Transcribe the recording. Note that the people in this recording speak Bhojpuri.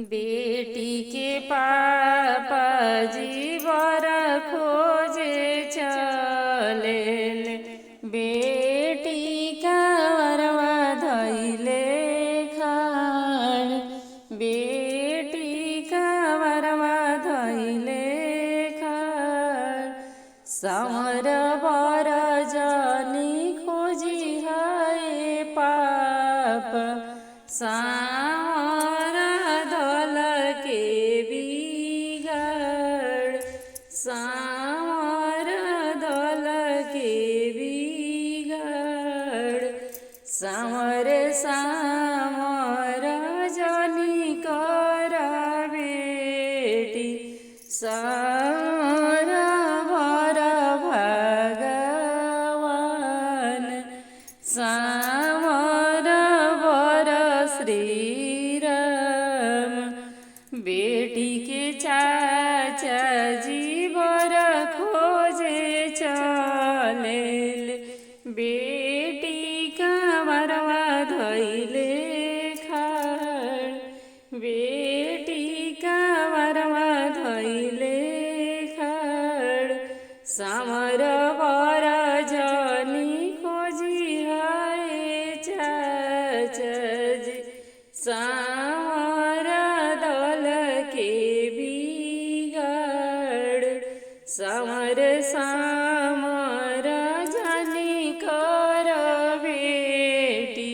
बेटी के पापा जी बर खोजे चलेल, बेटी का वरवा धैले खाड़, बेटी का वरवा धैले खाड़। समर बर जनी खोजी है पाप, सामर दल के बिगाड़, सामर दल के बिगाड़। सामर सामर जनी कर बेटी, सामर भर भगवान, सामर बर श्री राम। बेटी के चाचा जी बर खोजे चलेल, बेटी का वरवा धैले खाड़, बेटी का वरवा धैले खाड़। समर बर जनी खोजी है चाचा जी, सामर दल के बिगाड़। समर सामर जनी कर बेटी,